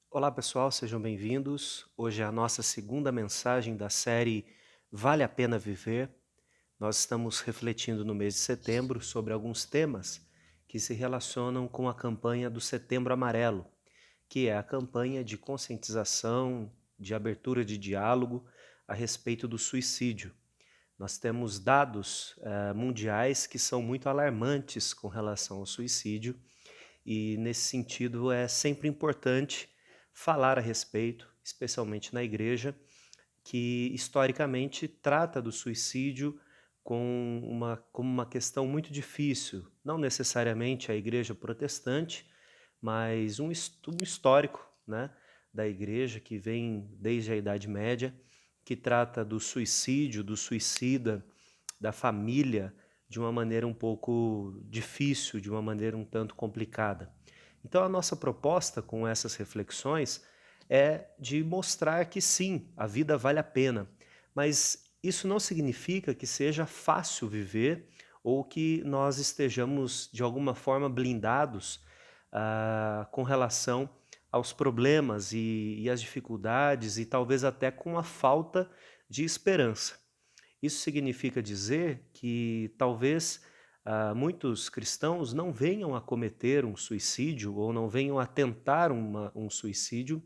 Olá pessoal, sejam bem-vindos. Hoje é a nossa segunda mensagem da série Vale a Pena Viver. Nós estamos refletindo no mês de setembro sobre alguns temas que se relacionam com a campanha do Setembro Amarelo, que é a campanha de conscientização, de abertura de diálogo a respeito do suicídio. Nós temos dados mundiais que são muito alarmantes com relação ao suicídio e, nesse sentido, é sempre importante falar a respeito, especialmente na igreja, que historicamente trata do suicídio como uma questão muito difícil. Não necessariamente a igreja protestante, mas um histórico, né, da igreja que vem desde a Idade Média, que trata do suicídio, do suicida, da família, de uma maneira um pouco difícil, de uma maneira um tanto complicada. Então, a nossa proposta com essas reflexões é de mostrar que sim, a vida vale a pena, mas isso não significa que seja fácil viver ou que nós estejamos de alguma forma blindados com relação aos problemas e as dificuldades e talvez até com a falta de esperança. Isso significa dizer que talvez muitos cristãos não venham a cometer um suicídio ou não venham a tentar um suicídio,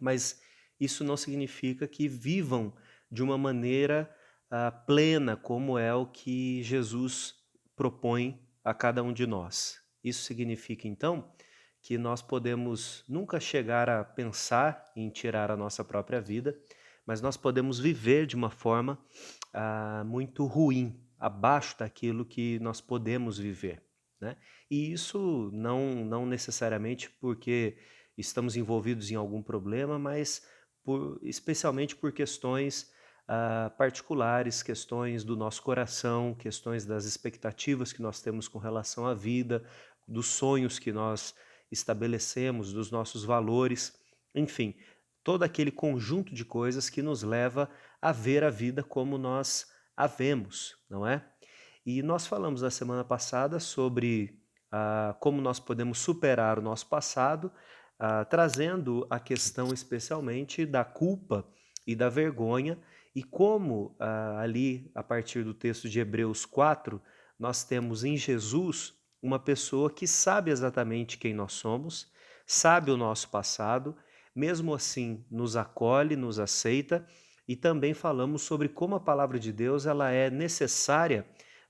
mas isso não significa que vivam de uma maneira plena, como é o que Jesus propõe a cada um de nós. Isso significa, então, que nós podemos nunca chegar a pensar em tirar a nossa própria vida, mas nós podemos viver de uma forma muito ruim, abaixo daquilo que nós podemos viver, né? E isso não necessariamente porque estamos envolvidos em algum problema, mas especialmente por questões particulares, questões do nosso coração, questões das expectativas que nós temos com relação à vida, dos sonhos que nós estabelecemos, dos nossos valores, enfim, todo aquele conjunto de coisas que nos leva a ver a vida como nós a vemos, não é? E nós falamos na semana passada sobre como nós podemos superar o nosso passado, trazendo a questão especialmente da culpa e da vergonha, e como ali, a partir do texto de Hebreus 4, nós temos em Jesus uma pessoa que sabe exatamente quem nós somos, sabe o nosso passado, mesmo assim nos acolhe, nos aceita, e também falamos sobre como a palavra de Deus ela é necessária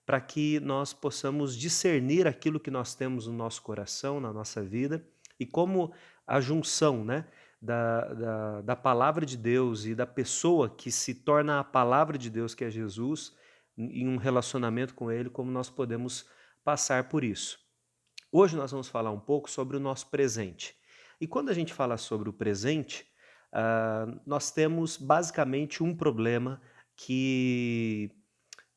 para que nós possamos discernir aquilo que nós temos no nosso coração, na nossa vida, e como a junção, né, da palavra de Deus e da pessoa que se torna a palavra de Deus, que é Jesus, em um relacionamento com Ele, como nós podemos passar por isso. Hoje nós vamos falar um pouco sobre o nosso presente. E quando a gente fala sobre o presente, nós temos basicamente um problema que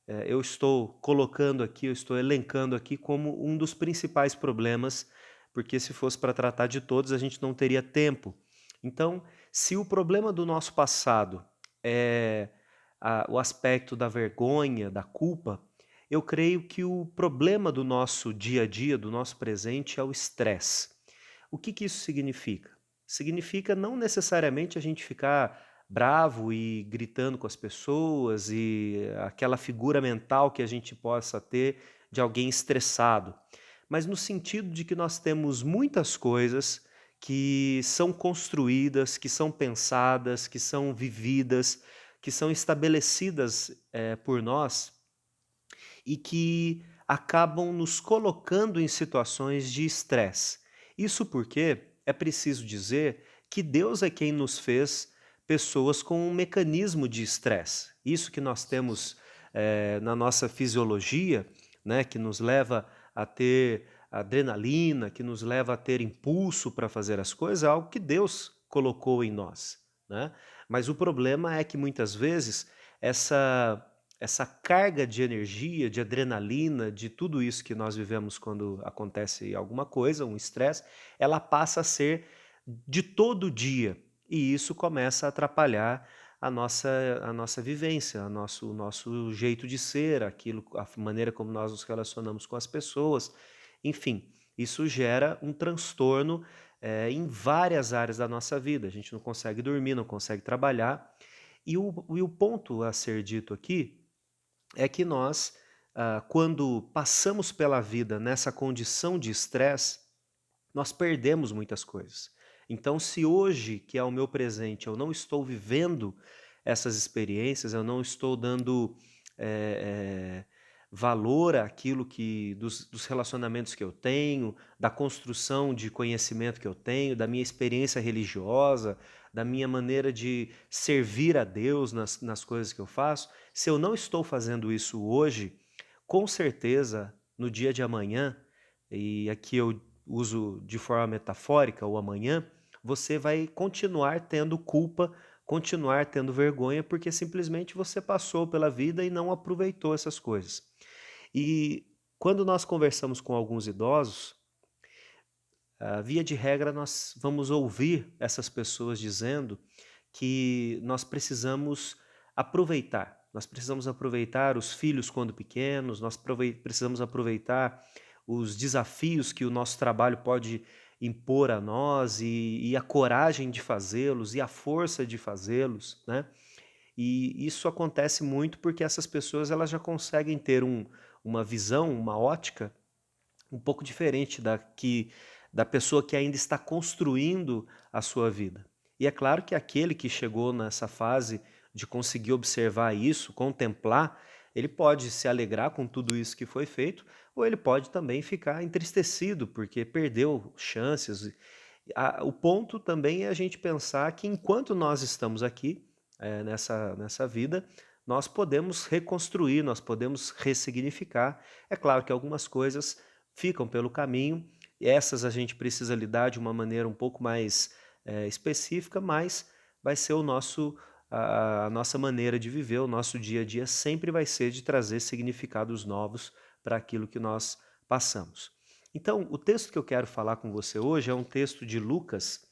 eu estou colocando aqui, eu estou elencando aqui como um dos principais problemas, porque se fosse para tratar de todos, a gente não teria tempo. Então, se o problema do nosso passado é o aspecto da vergonha, da culpa, eu creio que o problema do nosso dia a dia, do nosso presente, é o estresse. O que que isso significa? Significa não necessariamente a gente ficar bravo e gritando com as pessoas e aquela figura mental que a gente possa ter de alguém estressado, mas no sentido de que nós temos muitas coisas que são construídas, que são pensadas, que são vividas, que são estabelecidas por nós e que acabam nos colocando em situações de estresse. Isso porque é preciso dizer que Deus é quem nos fez pessoas com um mecanismo de estresse. Isso que nós temos na nossa fisiologia, né, que nos leva a ter adrenalina, que nos leva a ter impulso para fazer as coisas, é algo que Deus colocou em nós, né? Mas o problema é que muitas vezes essa essa carga de energia, de adrenalina, de tudo isso que nós vivemos quando acontece alguma coisa, um estresse, ela passa a ser de todo dia. E isso começa a atrapalhar a nossa vivência, o nosso jeito de ser, aquilo, a maneira como nós nos relacionamos com as pessoas. Enfim, isso gera um transtorno, em várias áreas da nossa vida. A gente não consegue dormir, não consegue trabalhar. E o ponto a ser dito aqui é que nós, quando passamos pela vida nessa condição de estresse, nós perdemos muitas coisas. Então, se hoje, que é o meu presente, eu não estou vivendo essas experiências, eu não estou dando eh, valor àquilo dos relacionamentos que eu tenho, da construção de conhecimento que eu tenho, da minha experiência religiosa, da minha maneira de servir a Deus nas coisas que eu faço, se eu não estou fazendo isso hoje, com certeza, no dia de amanhã, e aqui eu uso de forma metafórica o amanhã, você vai continuar tendo culpa, continuar tendo vergonha, porque simplesmente você passou pela vida e não aproveitou essas coisas. E quando nós conversamos com alguns idosos, via de regra nós vamos ouvir essas pessoas dizendo que nós precisamos aproveitar os filhos quando pequenos, nós precisamos aproveitar os desafios que o nosso trabalho pode impor a nós e a coragem de fazê-los e a força de fazê-los, né? E isso acontece muito porque essas pessoas elas já conseguem ter uma visão, uma ótica um pouco diferente da pessoa que ainda está construindo a sua vida. E é claro que aquele que chegou nessa fase de conseguir observar isso, contemplar, ele pode se alegrar com tudo isso que foi feito, ou ele pode também ficar entristecido porque perdeu chances. O ponto também é a gente pensar que enquanto nós estamos aqui, nessa vida, nós podemos reconstruir, nós podemos ressignificar. É claro que algumas coisas ficam pelo caminho, e essas a gente precisa lidar de uma maneira um pouco mais específica, mas vai ser a nossa maneira de viver, o nosso dia a dia sempre vai ser de trazer significados novos para aquilo que nós passamos. Então, o texto que eu quero falar com você hoje é um texto de Lucas,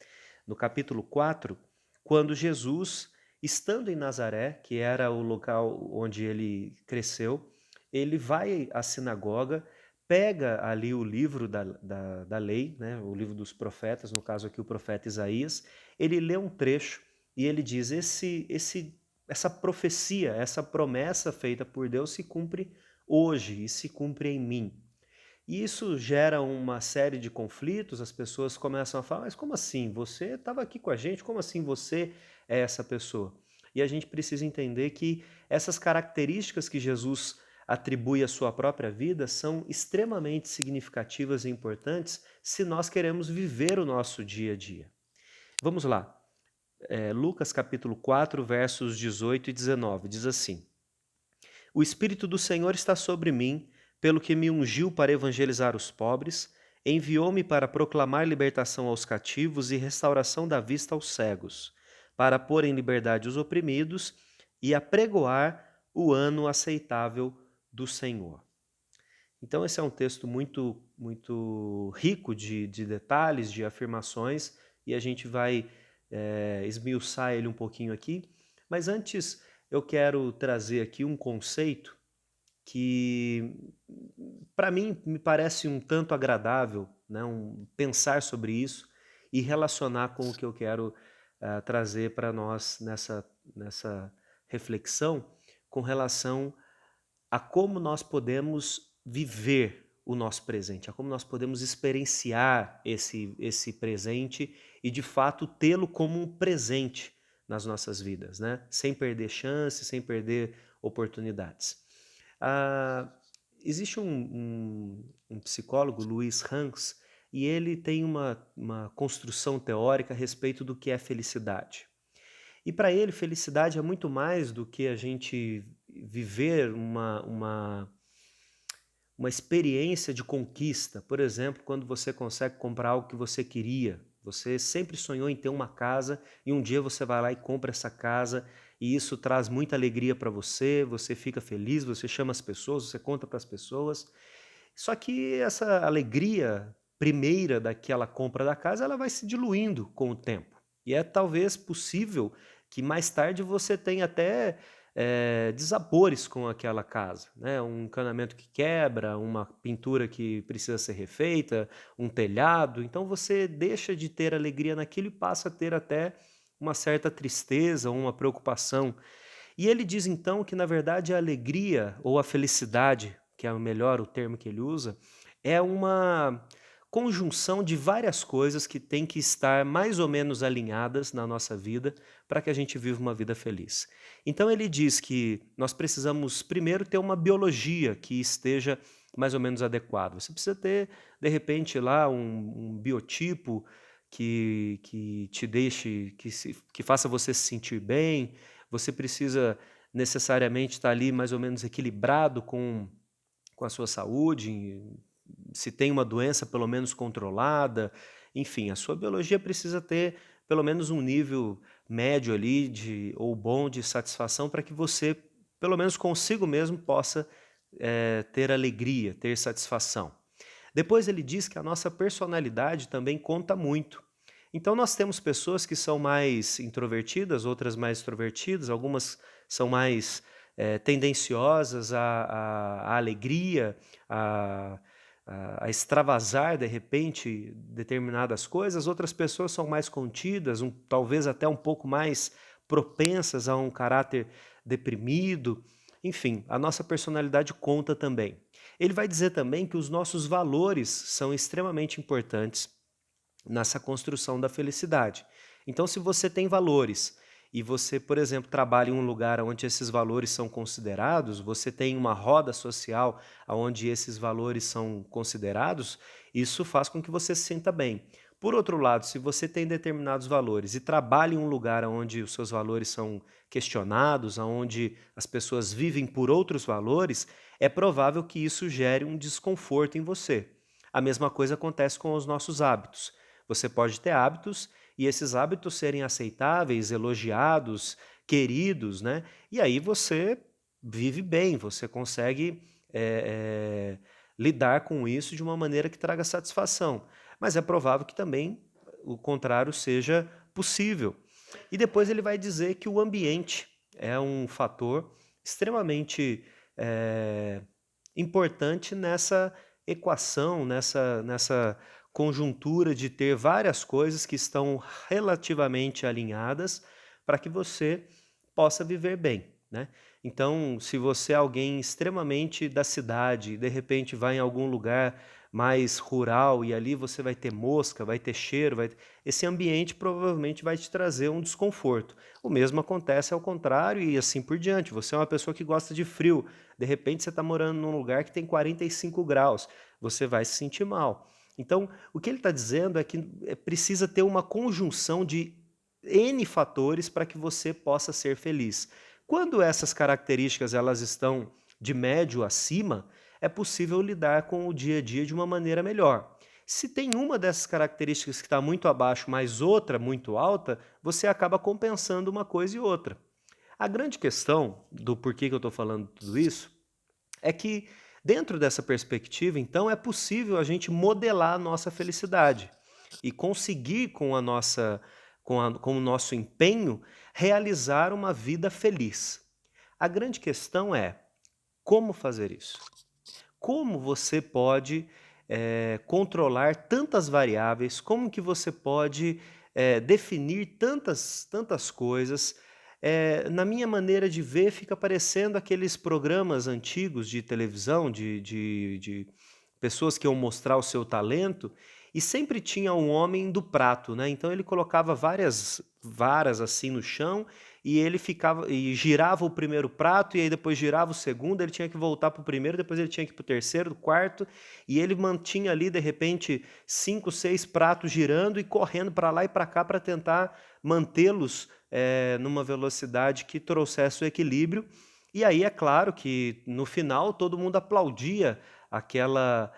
no capítulo 4, quando Jesus, estando em Nazaré, que era o local onde ele cresceu, ele vai à sinagoga, pega ali o livro da lei, né, o livro dos profetas, no caso aqui o profeta Isaías, ele lê um trecho e ele diz: essa profecia, essa promessa feita por Deus se cumpre hoje e se cumpre em mim. E isso gera uma série de conflitos, as pessoas começam a falar: mas como assim? Você estava aqui com a gente, como assim você é essa pessoa? E a gente precisa entender que essas características que Jesus atribui à sua própria vida são extremamente significativas e importantes se nós queremos viver o nosso dia a dia. Vamos lá. Lucas capítulo 4, versos 18 e 19, diz assim: O Espírito do Senhor está sobre mim, pelo que me ungiu para evangelizar os pobres, enviou-me para proclamar libertação aos cativos e restauração da vista aos cegos, para pôr em liberdade os oprimidos e apregoar o ano aceitável do Senhor. Então esse é um texto muito, muito rico de detalhes, de afirmações, e a gente vai esmiuçar ele um pouquinho aqui. Mas antes eu quero trazer aqui um conceito que para mim me parece um tanto agradável, né, pensar sobre isso e relacionar com o que eu quero trazer para nós nessa reflexão com relação a como nós podemos viver o nosso presente, a como nós podemos experienciar esse presente e de fato tê-lo como um presente nas nossas vidas, né? Sem perder chances, sem perder oportunidades. Ah, existe um psicólogo, Luiz Hans, e ele tem uma construção teórica a respeito do que é felicidade. E para ele, felicidade é muito mais do que a gente viver uma experiência de conquista. Por exemplo, quando você consegue comprar algo que você queria. Você sempre sonhou em ter uma casa e um dia você vai lá e compra essa casa e isso traz muita alegria para você, você fica feliz, você chama as pessoas, você conta para as pessoas. Só que essa alegria primeira daquela compra da casa, ela vai se diluindo com o tempo. E é talvez possível que mais tarde você tenha até desabores com aquela casa, né? Um encanamento que quebra, uma pintura que precisa ser refeita, um telhado. Então você deixa de ter alegria naquilo e passa a ter até uma certa tristeza ou uma preocupação. E ele diz então que, na verdade, a alegria ou a felicidade, que é o melhor o termo que ele usa, é uma conjunção de várias coisas que têm que estar mais ou menos alinhadas na nossa vida para que a gente viva uma vida feliz. Então ele diz que nós precisamos primeiro ter uma biologia que esteja mais ou menos adequada. Você precisa ter, de repente, lá um biotipo que te deixe, que faça você se sentir bem. Você precisa necessariamente estar ali mais ou menos equilibrado com a sua saúde, se tem uma doença, pelo menos controlada. Enfim, a sua biologia precisa ter pelo menos um nível médio ali ou bom de satisfação para que você, pelo menos consigo mesmo, possa ter alegria, ter satisfação. Depois ele diz que a nossa personalidade também conta muito. Então nós temos pessoas que são mais introvertidas, outras mais extrovertidas, algumas são mais tendenciosas à alegria, a, a extravasar de repente determinadas coisas, outras pessoas são mais contidas, talvez até um pouco mais propensas a um caráter deprimido. Enfim, a nossa personalidade conta também. Ele vai dizer também que os nossos valores são extremamente importantes nessa construção da felicidade. Então, se você tem valores e você, por exemplo, trabalha em um lugar onde esses valores são considerados, você tem uma roda social onde esses valores são considerados, isso faz com que você se sinta bem. Por outro lado, se você tem determinados valores e trabalha em um lugar onde os seus valores são questionados, onde as pessoas vivem por outros valores, é provável que isso gere um desconforto em você. A mesma coisa acontece com os nossos hábitos. Você pode ter hábitos e esses hábitos serem aceitáveis, elogiados, queridos, né? E aí você vive bem, você consegue lidar com isso de uma maneira que traga satisfação. Mas é provável que também o contrário seja possível. E depois ele vai dizer que o ambiente é um fator extremamente importante nessa equação, nessa conjuntura de ter várias coisas que estão relativamente alinhadas para que você possa viver bem, né? Então, se você é alguém extremamente da cidade e de repente vai em algum lugar mais rural e ali você vai ter mosca, vai ter cheiro, esse ambiente provavelmente vai te trazer um desconforto. O mesmo acontece ao contrário e assim por diante. Você é uma pessoa que gosta de frio, de repente você está morando num lugar que tem 45 graus, você vai se sentir mal. Então, o que ele está dizendo é que precisa ter uma conjunção de N fatores para que você possa ser feliz. Quando essas características elas estão de médio acima, é possível lidar com o dia a dia de uma maneira melhor. Se tem uma dessas características que está muito abaixo, mas outra muito alta, você acaba compensando uma coisa e outra. A grande questão do porquê que eu estou falando tudo isso é que, dentro dessa perspectiva, então, é possível a gente modelar a nossa felicidade e conseguir, com o nosso empenho, realizar uma vida feliz. A grande questão é como fazer isso? Como você pode controlar tantas variáveis? Como que você pode definir tantas coisas? Na minha maneira de ver, fica parecendo aqueles programas antigos de televisão, de pessoas que iam mostrar o seu talento, e sempre tinha um homem do prato, né? Então ele colocava várias varas assim no chão e ele ficava e girava o primeiro prato e aí depois girava o segundo, ele tinha que voltar para o primeiro, depois ele tinha que ir para o terceiro, quarto, e ele mantinha ali de repente 5, 6 pratos girando e correndo para lá e para cá para tentar mantê-los numa velocidade que trouxesse o equilíbrio. E aí é claro que no final todo mundo aplaudia aquela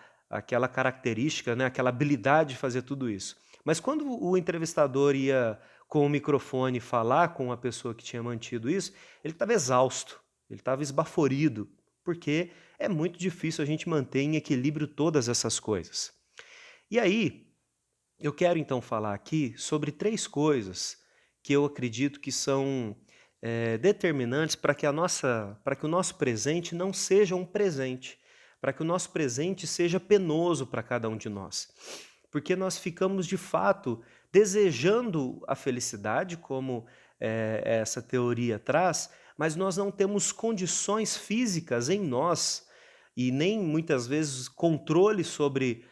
característica, né, aquela habilidade de fazer tudo isso. Mas quando o entrevistador ia com o microfone falar com a pessoa que tinha mantido isso, ele estava exausto, ele estava esbaforido, porque é muito difícil a gente manter em equilíbrio todas essas coisas. E aí, eu quero então falar aqui sobre 3 coisas que eu acredito que são determinantes para que para que o nosso presente não seja um presente, para que o nosso presente seja penoso para cada um de nós. Porque nós ficamos, de fato, desejando a felicidade, como essa teoria traz, mas nós não temos condições físicas em nós e nem muitas vezes controle sobre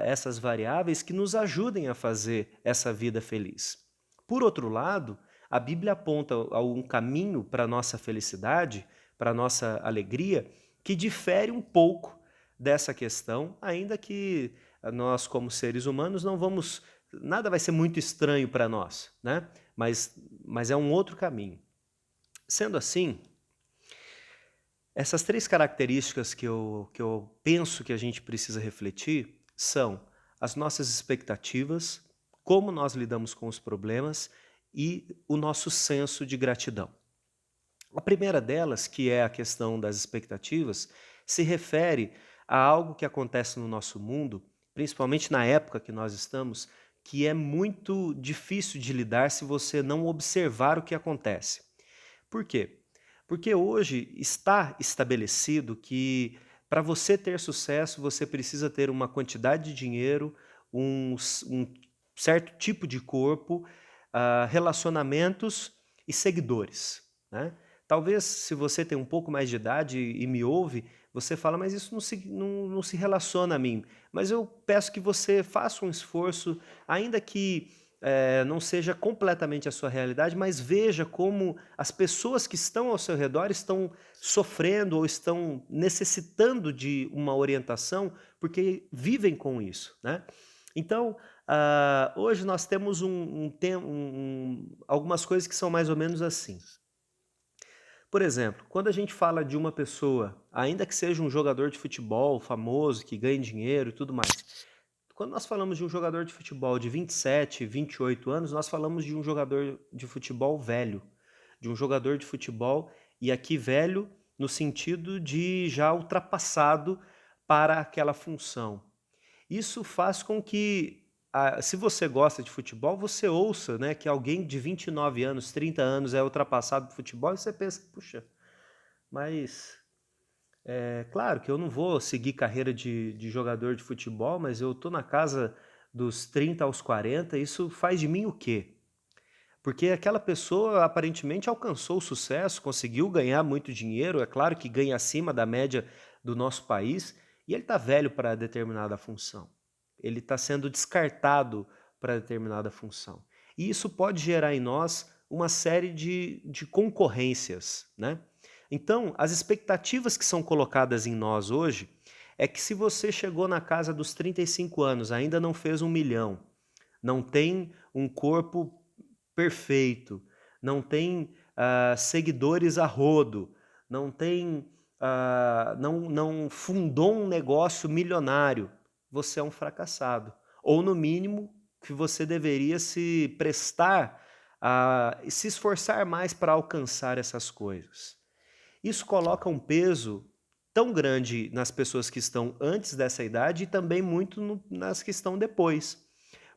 essas variáveis que nos ajudem a fazer essa vida feliz. Por outro lado, a Bíblia aponta um caminho para a nossa felicidade, para a nossa alegria, que difere um pouco dessa questão, ainda que nós, como seres humanos, não vamos. Nada vai ser muito estranho para nós, né? Mas é um outro caminho. Sendo assim, essas três características que eu penso que a gente precisa refletir são as nossas expectativas, como nós lidamos com os problemas e o nosso senso de gratidão. A primeira delas, que é a questão das expectativas, se refere a algo que acontece no nosso mundo, principalmente na época que nós estamos, que é muito difícil de lidar se você não observar o que acontece. Por quê? Porque hoje está estabelecido que para você ter sucesso, você precisa ter uma quantidade de dinheiro, um certo tipo de corpo, relacionamentos e seguidores, né? Talvez, se você tem um pouco mais de idade e me ouve, você fala, mas isso não se relaciona a mim. Mas eu peço que você faça um esforço, ainda que não seja completamente a sua realidade, mas veja como as pessoas que estão ao seu redor estão sofrendo ou estão necessitando de uma orientação, porque vivem com isso, né? Então, hoje nós temos algumas coisas que são mais ou menos assim. Por exemplo, quando a gente fala de uma pessoa, ainda que seja um jogador de futebol famoso, que ganhe dinheiro e tudo mais, quando nós falamos de um jogador de futebol de 27, 28 anos, nós falamos de um jogador de futebol velho, de um jogador de futebol, e aqui velho no sentido de já ultrapassado para aquela função. Isso faz com que, se você gosta de futebol, você ouça, né, que alguém de 29 anos, 30 anos é ultrapassado por futebol e você pensa, puxa, mas é claro que eu não vou seguir carreira de jogador de futebol, mas eu tô na casa dos 30 aos 40, isso faz de mim o quê? Porque aquela pessoa aparentemente alcançou o sucesso, conseguiu ganhar muito dinheiro, é claro que ganha acima da média do nosso país, e ele está velho para determinada função. Ele está sendo descartado para determinada função. E isso pode gerar em nós uma série de concorrências, né? Então, as expectativas que são colocadas em nós hoje é que se você chegou na casa dos 35 anos, ainda não fez 1 milhão, não tem um corpo perfeito, não tem seguidores a rodo, não tem, não fundou um negócio milionário, você é um fracassado. Ou, no mínimo, que você deveria se prestar se esforçar mais para alcançar essas coisas. Isso coloca um peso tão grande nas pessoas que estão antes dessa idade e também muito nas que estão depois.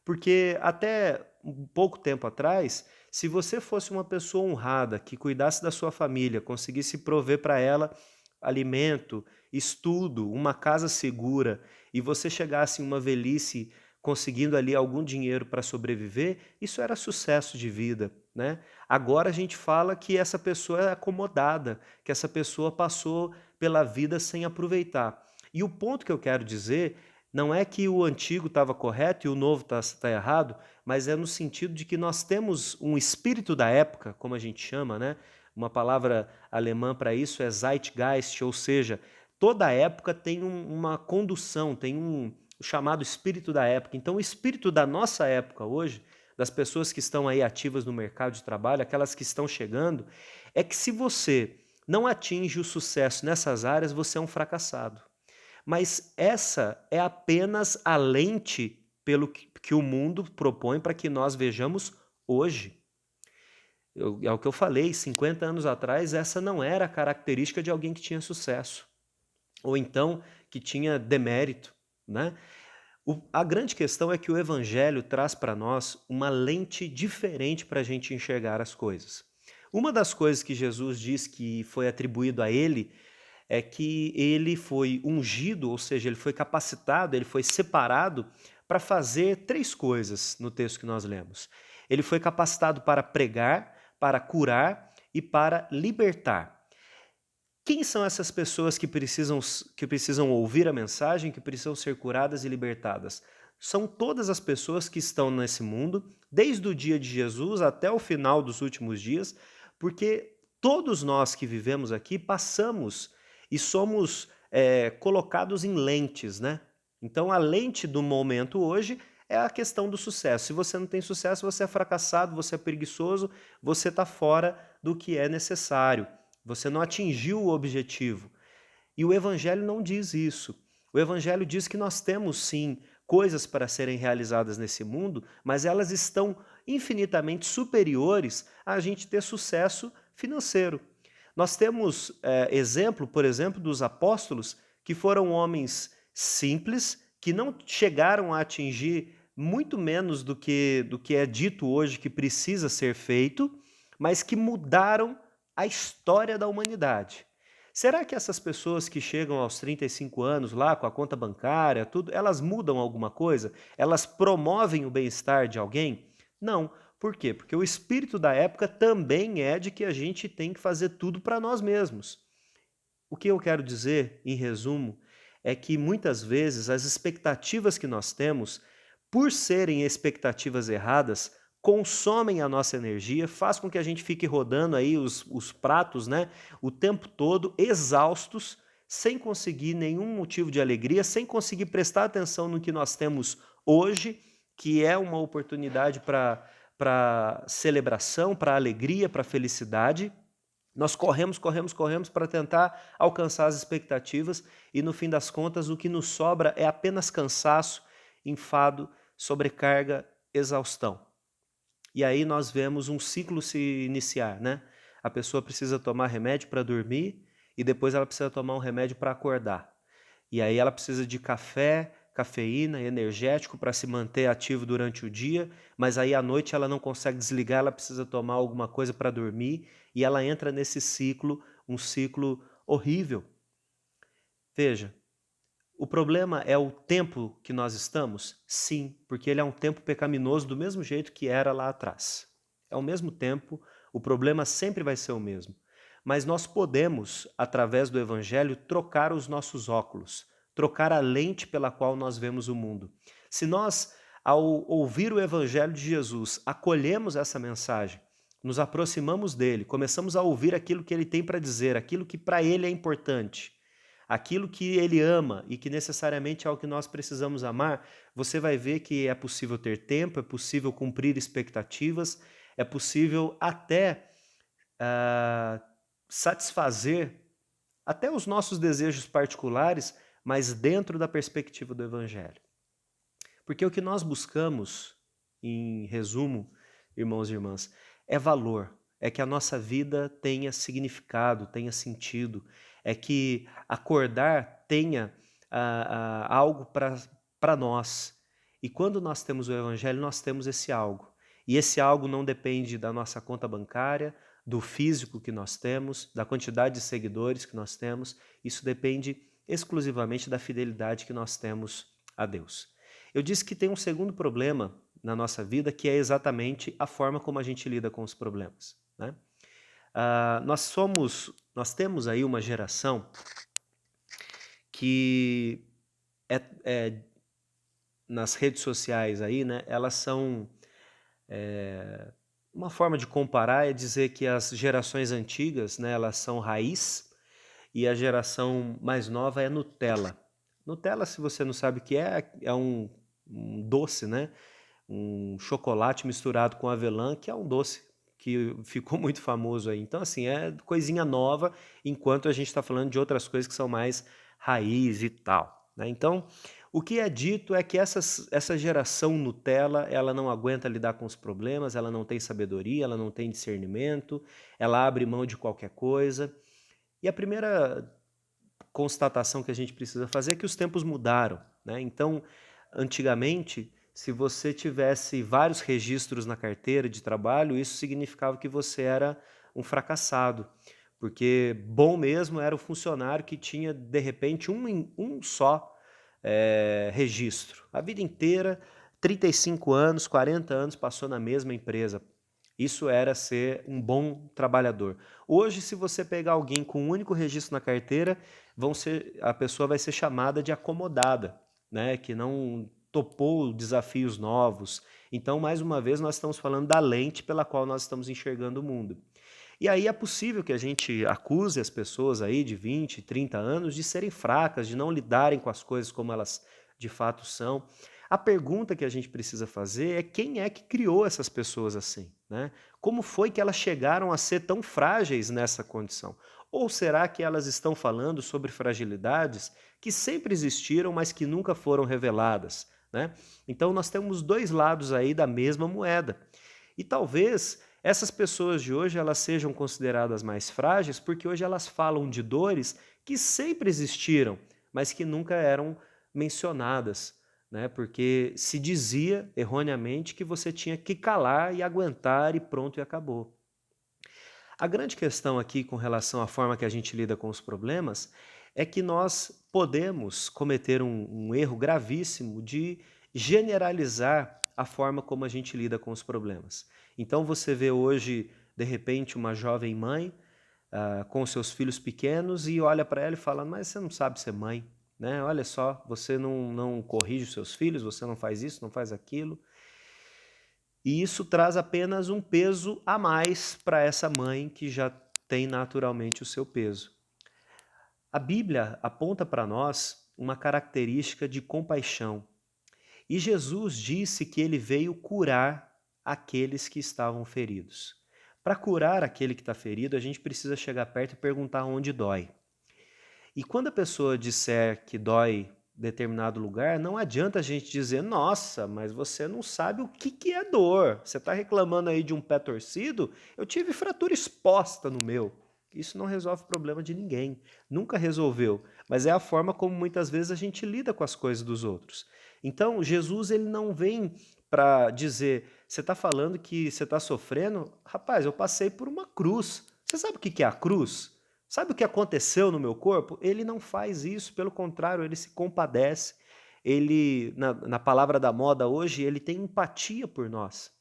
Porque até um pouco tempo atrás, se você fosse uma pessoa honrada, que cuidasse da sua família, conseguisse prover para ela alimento, estudo, uma casa segura, e você chegasse em uma velhice conseguindo ali algum dinheiro para sobreviver, isso era sucesso de vida, né? Agora a gente fala que essa pessoa é acomodada, que essa pessoa passou pela vida sem aproveitar. E o ponto que eu quero dizer não é que o antigo estava correto e o novo está errado, mas é no sentido de que nós temos um espírito da época, como a gente chama, né? Uma palavra alemã para isso é Zeitgeist, ou seja, toda época tem uma condução, tem o chamado espírito da época. Então, o espírito da nossa época hoje, das pessoas que estão aí ativas no mercado de trabalho, aquelas que estão chegando, é que se você não atinge o sucesso nessas áreas, você é um fracassado. Mas essa é apenas a lente pelo que o mundo propõe para que nós vejamos hoje. É o que eu falei, 50 anos atrás, essa não era a característica de alguém que tinha sucesso, ou então que tinha demérito, né? A grande questão é que o Evangelho traz para nós uma lente diferente para a gente enxergar as coisas. Uma das coisas que Jesus diz que foi atribuído a ele é que ele foi ungido, ou seja, ele foi capacitado, ele foi separado para fazer três coisas no texto que nós lemos. Ele foi capacitado para pregar, para curar e para libertar. Quem são essas pessoas que precisam ouvir a mensagem, que precisam ser curadas e libertadas? São todas as pessoas que estão nesse mundo, desde o dia de Jesus até o final dos últimos dias, porque todos nós que vivemos aqui passamos e somos colocados em lentes, né? Então a lente do momento hoje é a questão do sucesso. Se você não tem sucesso, você é fracassado, você é preguiçoso, você está fora do que é necessário. Você não atingiu o objetivo. E o Evangelho não diz isso. O Evangelho diz que nós temos sim coisas para serem realizadas nesse mundo, mas elas estão infinitamente superiores a gente ter sucesso financeiro. Nós temos exemplo, por exemplo, dos apóstolos que foram homens simples, que não chegaram a atingir muito menos do que é dito hoje que precisa ser feito, mas que mudaram a história da humanidade. Será que essas pessoas que chegam aos 35 anos lá com a conta bancária, tudo, elas mudam alguma coisa? Elas promovem o bem-estar de alguém? Não. Por quê? Porque o espírito da época também é de que a gente tem que fazer tudo para nós mesmos. O que eu quero dizer, em resumo, é que muitas vezes as expectativas que nós temos, por serem expectativas erradas, consomem a nossa energia, faz com que a gente fique rodando aí os pratos, né, o tempo todo, exaustos, sem conseguir nenhum motivo de alegria, sem conseguir prestar atenção no que nós temos hoje, que é uma oportunidade para celebração, para alegria, para felicidade. Nós corremos, corremos, corremos para tentar alcançar as expectativas e, no fim das contas, o que nos sobra é apenas cansaço, enfado, sobrecarga, exaustão. E aí nós vemos um ciclo se iniciar, né? A pessoa precisa tomar remédio para dormir e depois ela precisa tomar um remédio para acordar. E aí ela precisa de café, cafeína, energético para se manter ativo durante o dia, mas aí à noite ela não consegue desligar, ela precisa tomar alguma coisa para dormir e ela entra nesse ciclo, um ciclo horrível. Veja, o problema é o tempo que nós estamos? Sim, porque ele é um tempo pecaminoso do mesmo jeito que era lá atrás. É o mesmo tempo, o problema sempre vai ser o mesmo. Mas nós podemos, através do Evangelho, trocar os nossos óculos, trocar a lente pela qual nós vemos o mundo. Se nós, ao ouvir o Evangelho de Jesus, acolhemos essa mensagem, nos aproximamos dele, começamos a ouvir aquilo que ele tem para dizer, aquilo que para ele é importante, aquilo que ele ama e que necessariamente é o que nós precisamos amar, você vai ver que é possível ter tempo, é possível cumprir expectativas, é possível até satisfazer até os nossos desejos particulares, mas dentro da perspectiva do Evangelho. Porque o que nós buscamos, em resumo, irmãos e irmãs, é valor, é que a nossa vida tenha significado, tenha sentido, é que acordar tenha algo para nós. E quando nós temos o Evangelho, nós temos esse algo. E esse algo não depende da nossa conta bancária, do físico que nós temos, da quantidade de seguidores que nós temos, isso depende exclusivamente da fidelidade que nós temos a Deus. Eu disse que tem um segundo problema na nossa vida, que é exatamente a forma como a gente lida com os problemas, né? Nós temos aí uma geração que nas redes sociais aí, né, elas são uma forma de comparar é dizer que as gerações antigas, né, elas são raiz e a geração mais nova é Nutella. Nutella, se você não sabe o que é um doce, né? Um chocolate misturado com avelã, que é um doce que ficou muito famoso aí. Então, assim, é coisinha nova, enquanto a gente está falando de outras coisas que são mais raiz e tal, né? Então, o que é dito é que essa geração Nutella, ela não aguenta lidar com os problemas, ela não tem sabedoria, ela não tem discernimento, ela abre mão de qualquer coisa. E a primeira constatação que a gente precisa fazer é que os tempos mudaram, né? Então, antigamente, se você tivesse vários registros na carteira de trabalho, isso significava que você era um fracassado, porque bom mesmo era o funcionário que tinha, de repente, um só registro. A vida inteira, 35 anos, 40 anos, passou na mesma empresa. Isso era ser um bom trabalhador. Hoje, se você pegar alguém com um único registro na carteira, a pessoa vai ser chamada de acomodada, né? Que não topou desafios novos. Então, mais uma vez, nós estamos falando da lente pela qual nós estamos enxergando o mundo. E aí é possível que a gente acuse as pessoas aí de 20, 30 anos de serem fracas, de não lidarem com as coisas como elas de fato são. A pergunta que a gente precisa fazer é quem é que criou essas pessoas assim, né? Como foi que elas chegaram a ser tão frágeis nessa condição? Ou será que elas estão falando sobre fragilidades que sempre existiram, mas que nunca foram reveladas, né? Então nós temos dois lados aí da mesma moeda. E talvez essas pessoas de hoje elas sejam consideradas mais frágeis porque hoje elas falam de dores que sempre existiram, mas que nunca eram mencionadas, né? Porque se dizia erroneamente que você tinha que calar e aguentar e pronto e acabou. A grande questão aqui com relação à forma que a gente lida com os problemas é que nós podemos cometer um erro gravíssimo de generalizar a forma como a gente lida com os problemas. Então você vê hoje, de repente, uma jovem mãe com seus filhos pequenos e olha para ela e fala, mas você não sabe ser mãe, né? Olha só, você não corrige os seus filhos, você não faz isso, não faz aquilo. E isso traz apenas um peso a mais para essa mãe que já tem naturalmente o seu peso. A Bíblia aponta para nós uma característica de compaixão. E Jesus disse que ele veio curar aqueles que estavam feridos. Para curar aquele que está ferido, a gente precisa chegar perto e perguntar onde dói. E quando a pessoa disser que dói determinado lugar, não adianta a gente dizer, nossa, mas você não sabe o que é dor. Você está reclamando aí de um pé torcido? Eu tive fratura exposta no meu. Isso não resolve o problema de ninguém. Nunca resolveu. Mas é a forma como muitas vezes a gente lida com as coisas dos outros. Então, Jesus ele não vem para dizer, você está falando que você está sofrendo? Rapaz, eu passei por uma cruz. Você sabe o que é a cruz? Sabe o que aconteceu no meu corpo? Ele não faz isso, pelo contrário, ele se compadece. Ele, na palavra da moda hoje, ele tem empatia por nós,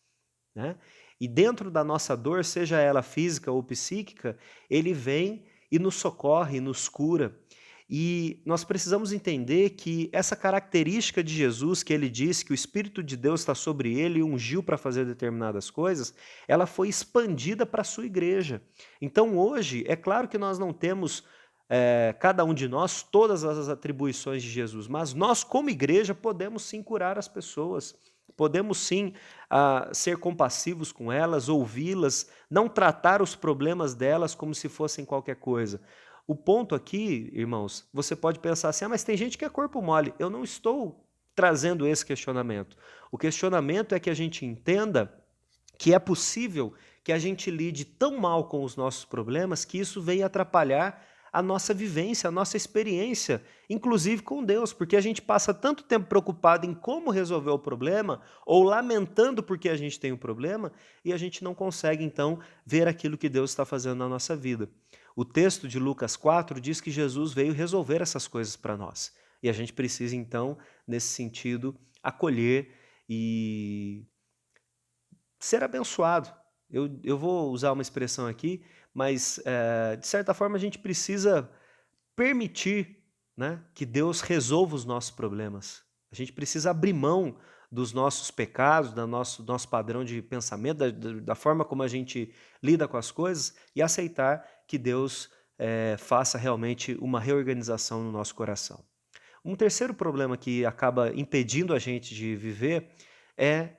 né? E dentro da nossa dor, seja ela física ou psíquica, ele vem e nos socorre, nos cura. E nós precisamos entender que essa característica de Jesus, que ele disse que o Espírito de Deus está sobre ele e ungiu para fazer determinadas coisas, ela foi expandida para a sua igreja. Então hoje, é claro que nós não temos, cada um de nós, todas as atribuições de Jesus, mas nós, como igreja, podemos sim curar as pessoas. Podemos sim ser compassivos com elas, ouvi-las, não tratar os problemas delas como se fossem qualquer coisa. O ponto aqui, irmãos, você pode pensar assim, mas tem gente que é corpo mole. Eu não estou trazendo esse questionamento. O questionamento é que a gente entenda que é possível que a gente lide tão mal com os nossos problemas que isso venha atrapalhar a nossa vivência, a nossa experiência, inclusive com Deus, porque a gente passa tanto tempo preocupado em como resolver o problema ou lamentando porque a gente tem um problema e a gente não consegue, então, ver aquilo que Deus está fazendo na nossa vida. O texto de Lucas 4 diz que Jesus veio resolver essas coisas para nós. E a gente precisa, então, nesse sentido, acolher e ser abençoado. Eu vou usar uma expressão aqui, mas de certa forma a gente precisa permitir, né, que Deus resolva os nossos problemas. A gente precisa abrir mão dos nossos pecados, do nosso padrão de pensamento, da forma como a gente lida com as coisas e aceitar que Deus faça realmente uma reorganização no nosso coração. Um terceiro problema que acaba impedindo a gente de viver é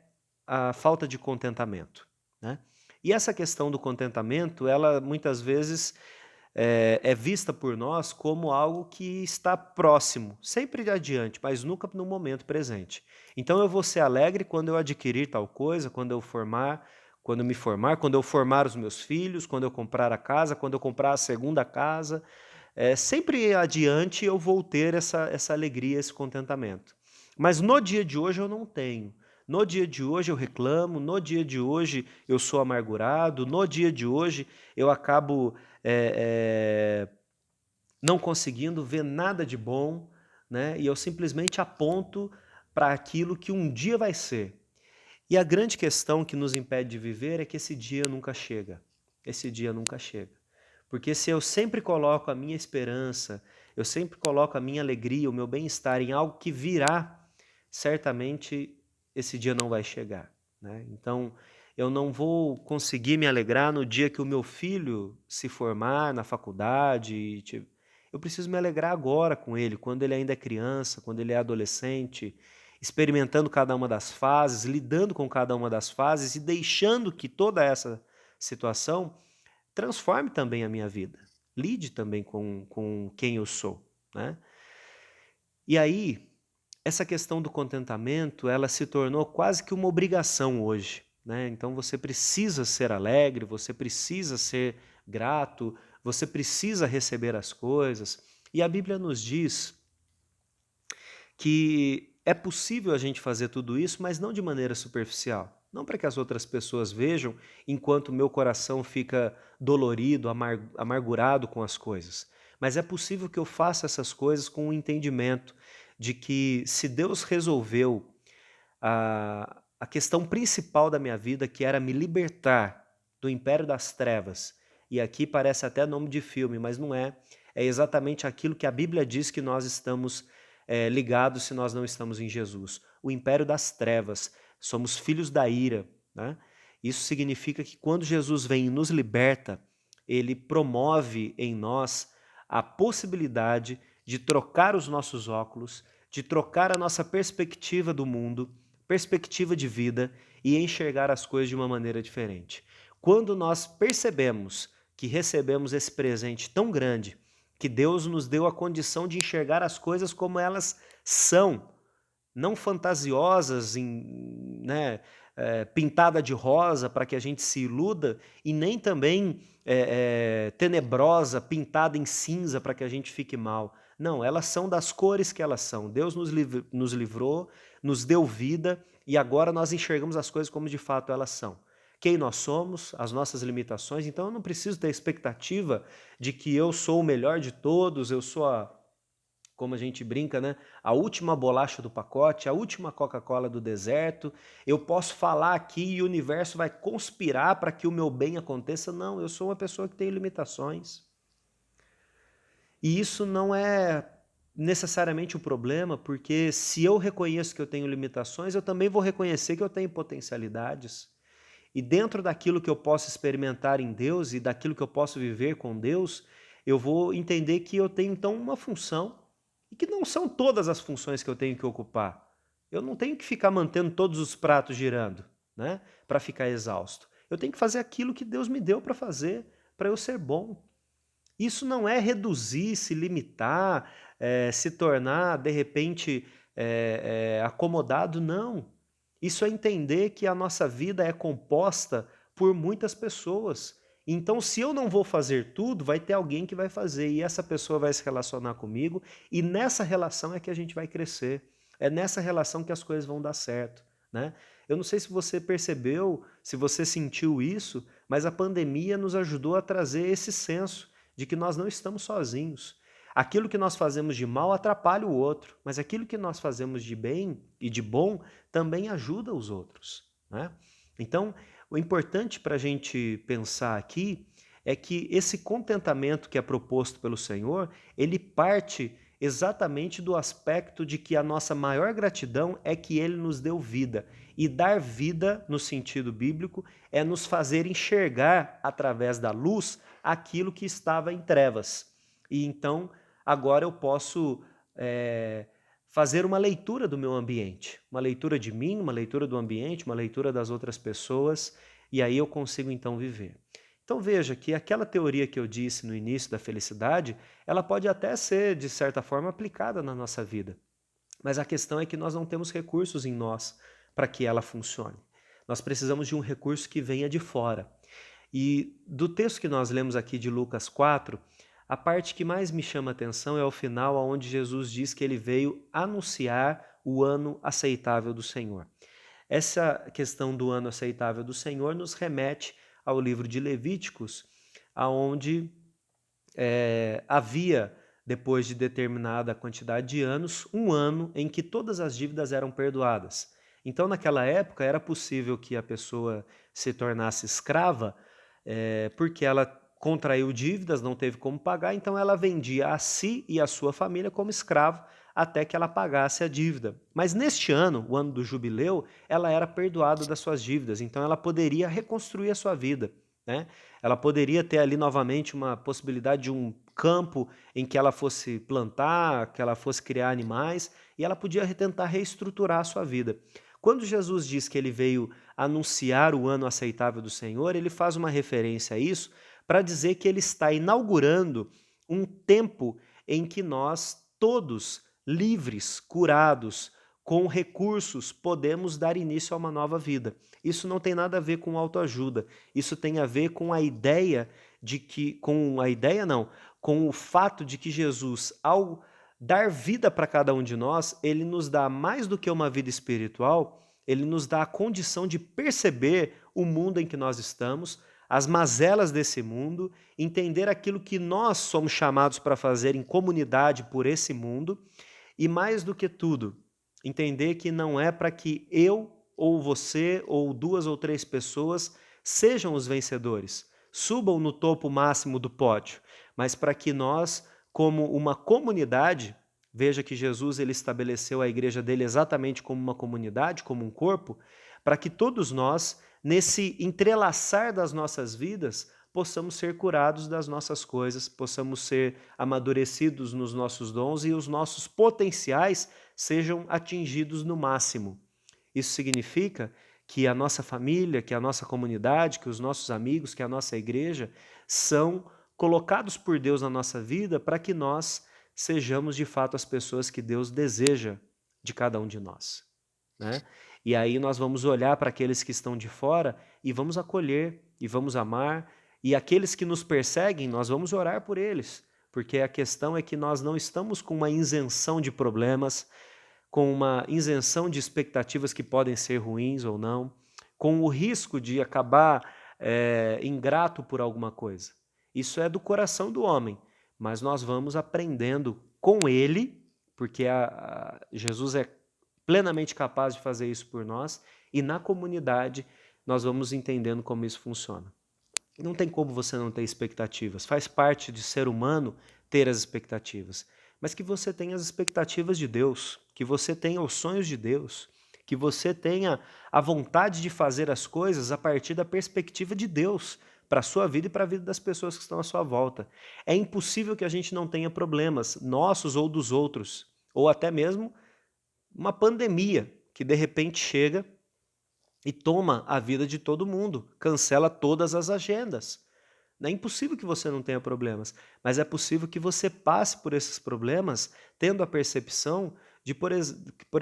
a falta de contentamento, né? E essa questão do contentamento, ela muitas vezes é vista por nós como algo que está próximo, sempre adiante, mas nunca no momento presente. Então eu vou ser alegre quando eu adquirir tal coisa, quando eu me formar, quando eu formar os meus filhos, quando eu comprar a casa, quando eu comprar a segunda casa. Sempre adiante eu vou ter essa alegria, esse contentamento. Mas no dia de hoje eu não tenho. no dia de hoje eu reclamo, no dia de hoje eu sou amargurado, no dia de hoje eu acabo não conseguindo ver nada de bom, né? E eu simplesmente aponto para aquilo que um dia vai ser. E a grande questão que nos impede de viver é que esse dia nunca chega. Esse dia nunca chega. Porque se eu sempre coloco a minha esperança, eu sempre coloco a minha alegria, o meu bem-estar em algo que virá, certamente esse dia não vai chegar, né? Então, eu não vou conseguir me alegrar no dia que o meu filho se formar na faculdade. Eu preciso me alegrar agora com ele, quando ele ainda é criança, quando ele é adolescente, experimentando cada uma das fases, lidando com cada uma das fases e deixando que toda essa situação transforme também a minha vida. Lide também com quem eu sou, né? E aí, essa questão do contentamento, ela se tornou quase que uma obrigação hoje, né? Então você precisa ser alegre, você precisa ser grato, você precisa receber as coisas. E a Bíblia nos diz que é possível a gente fazer tudo isso, mas não de maneira superficial. Não para que as outras pessoas vejam, enquanto o meu coração fica dolorido, amargurado com as coisas. Mas é possível que eu faça essas coisas com o entendimento de que se Deus resolveu a questão principal da minha vida, que era me libertar do império das trevas, e aqui parece até nome de filme, mas não é, é exatamente aquilo que a Bíblia diz que nós estamos ligados se nós não estamos em Jesus. O império das trevas, somos filhos da ira, né? Isso significa que quando Jesus vem e nos liberta, ele promove em nós a possibilidade de trocar os nossos óculos, de trocar a nossa perspectiva do mundo, perspectiva de vida e enxergar as coisas de uma maneira diferente. Quando nós percebemos que recebemos esse presente tão grande, que Deus nos deu a condição de enxergar as coisas como elas são, não fantasiosas, né, pintada de rosa para que a gente se iluda, e nem também tenebrosa, pintada em cinza para que a gente fique mal. Não, elas são das cores que elas são. Deus nos livrou, nos deu vida, e agora nós enxergamos as coisas como de fato elas são. Quem nós somos, as nossas limitações, então eu não preciso ter expectativa de que eu sou o melhor de todos, eu sou como a gente brinca, né? A última bolacha do pacote, a última Coca-Cola do deserto. Eu posso falar aqui e o universo vai conspirar para que o meu bem aconteça. Não, eu sou uma pessoa que tem limitações. E isso não é necessariamente o problema, porque se eu reconheço que eu tenho limitações, eu também vou reconhecer que eu tenho potencialidades. E dentro daquilo que eu posso experimentar em Deus e daquilo que eu posso viver com Deus, eu vou entender que eu tenho então uma função e que não são todas as funções que eu tenho que ocupar. Eu não tenho que ficar mantendo todos os pratos girando, né, para ficar exausto. Eu tenho que fazer aquilo que Deus me deu para fazer, para eu ser bom. Isso não é reduzir, se limitar, se tornar, de repente, acomodado, não. Isso é entender que a nossa vida é composta por muitas pessoas. Então, se eu não vou fazer tudo, vai ter alguém que vai fazer, e essa pessoa vai se relacionar comigo, e nessa relação é que a gente vai crescer. É nessa relação que as coisas vão dar certo, né? Eu não sei se você percebeu, se você sentiu isso, mas a pandemia nos ajudou a trazer esse senso de que nós não estamos sozinhos. Aquilo que nós fazemos de mal atrapalha o outro, mas aquilo que nós fazemos de bem e de bom também ajuda os outros, né? Então, o importante para a gente pensar aqui é que esse contentamento que é proposto pelo Senhor, ele parte exatamente do aspecto de que a nossa maior gratidão é que Ele nos deu vida. E dar vida, no sentido bíblico, é nos fazer enxergar através da luz aquilo que estava em trevas. E então, agora eu posso fazer uma leitura do meu ambiente, uma leitura de mim, uma leitura do ambiente, uma leitura das outras pessoas, e aí eu consigo então viver. Então veja que aquela teoria que eu disse no início da felicidade, ela pode até ser, de certa forma, aplicada na nossa vida. Mas a questão é que nós não temos recursos em nós para que ela funcione. Nós precisamos de um recurso que venha de fora. E do texto que nós lemos aqui de Lucas 4, a parte que mais me chama a atenção é o final, onde Jesus diz que ele veio anunciar o ano aceitável do Senhor. Essa questão do ano aceitável do Senhor nos remete ao livro de Levíticos, aonde havia, depois de determinada quantidade de anos, um ano em que todas as dívidas eram perdoadas. Então, naquela época, era possível que a pessoa se tornasse escrava, porque ela contraiu dívidas, não teve como pagar, então ela vendia a si e a sua família como escravo até que ela pagasse a dívida. Mas neste ano, o ano do jubileu, ela era perdoada das suas dívidas, então ela poderia reconstruir a sua vida, né? Ela poderia ter ali novamente uma possibilidade de um campo em que ela fosse plantar, que ela fosse criar animais, e ela podia tentar reestruturar a sua vida. Quando Jesus diz que ele veio anunciar o ano aceitável do Senhor, ele faz uma referência a isso para dizer que ele está inaugurando um tempo em que nós todos, livres, curados, com recursos, podemos dar início a uma nova vida. Isso não tem nada a ver com autoajuda. Isso tem a ver com a ideia de que, com o fato de que Jesus, ao dar vida para cada um de nós, ele nos dá mais do que uma vida espiritual, ele nos dá a condição de perceber o mundo em que nós estamos, as mazelas desse mundo, entender aquilo que nós somos chamados para fazer em comunidade por esse mundo e, mais do que tudo, entender que não é para que eu ou você ou 2 ou 3 pessoas sejam os vencedores, subam no topo máximo do pódio, mas para que nós, como uma comunidade, veja que Jesus ele estabeleceu a igreja dele exatamente como uma comunidade, como um corpo, para que todos nós, nesse entrelaçar das nossas vidas, possamos ser curados das nossas coisas, possamos ser amadurecidos nos nossos dons e os nossos potenciais sejam atingidos no máximo. Isso significa que a nossa família, que a nossa comunidade, que os nossos amigos, que a nossa igreja são colocados por Deus na nossa vida para que nós sejamos de fato as pessoas que Deus deseja de cada um de nós, né? E aí nós vamos olhar para aqueles que estão de fora e vamos acolher e vamos amar, e aqueles que nos perseguem, nós vamos orar por eles, porque a questão é que nós não estamos com uma isenção de problemas, com uma isenção de expectativas que podem ser ruins ou não, com o risco de acabar ingrato por alguma coisa. Isso é do coração do homem, mas nós vamos aprendendo com ele, porque Jesus é plenamente capaz de fazer isso por nós, e na comunidade nós vamos entendendo como isso funciona. Não tem como você não ter expectativas, faz parte de ser humano ter as expectativas, mas que você tenha as expectativas de Deus, que você tenha os sonhos de Deus, que você tenha a vontade de fazer as coisas a partir da perspectiva de Deus para a sua vida e para a vida das pessoas que estão à sua volta. É impossível que a gente não tenha problemas, nossos ou dos outros, ou até mesmo uma pandemia que de repente chega e toma a vida de todo mundo, cancela todas as agendas. É impossível que você não tenha problemas, mas é possível que você passe por esses problemas tendo a percepção de, por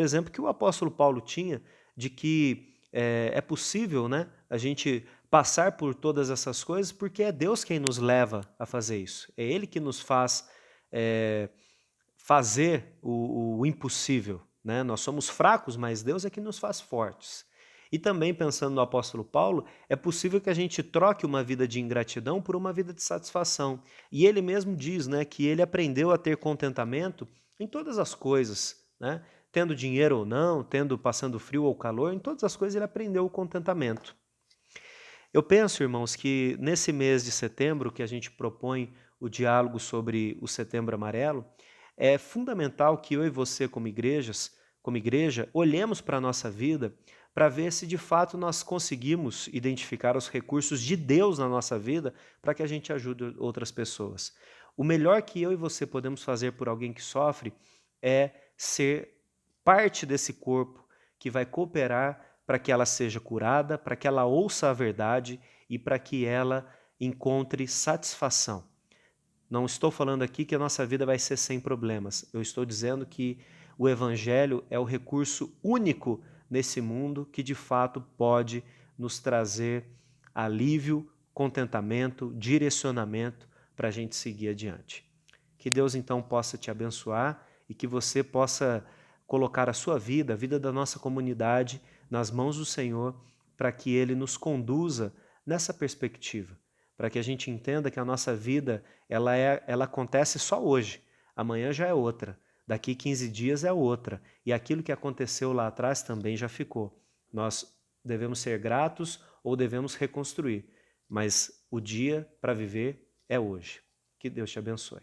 exemplo, que o apóstolo Paulo tinha, de que é possível, né, a gente passar por todas essas coisas porque é Deus quem nos leva a fazer isso. É Ele que nos faz fazer o impossível, né? Nós somos fracos, mas Deus é que nos faz fortes. E também, pensando no apóstolo Paulo, é possível que a gente troque uma vida de ingratidão por uma vida de satisfação. E ele mesmo diz, né, que ele aprendeu a ter contentamento em todas as coisas, né? Tendo dinheiro ou não, passando frio ou calor, em todas as coisas ele aprendeu o contentamento. Eu penso, irmãos, que nesse mês de setembro, que a gente propõe o diálogo sobre o Setembro Amarelo, é fundamental que eu e você, como igreja, olhemos para a nossa vida para ver se de fato nós conseguimos identificar os recursos de Deus na nossa vida para que a gente ajude outras pessoas. O melhor que eu e você podemos fazer por alguém que sofre é ser parte desse corpo que vai cooperar para que ela seja curada, para que ela ouça a verdade e para que ela encontre satisfação. Não estou falando aqui que a nossa vida vai ser sem problemas. Eu estou dizendo que o Evangelho é o recurso único nesse mundo que de fato pode nos trazer alívio, contentamento, direcionamento para a gente seguir adiante. Que Deus então possa te abençoar e que você possa colocar a sua vida, a vida da nossa comunidade, nas mãos do Senhor para que Ele nos conduza nessa perspectiva, para que a gente entenda que a nossa vida ela acontece só hoje, amanhã já é outra, daqui 15 dias é outra, e aquilo que aconteceu lá atrás também já ficou. Nós devemos ser gratos ou devemos reconstruir, mas o dia para viver é hoje. Que Deus te abençoe.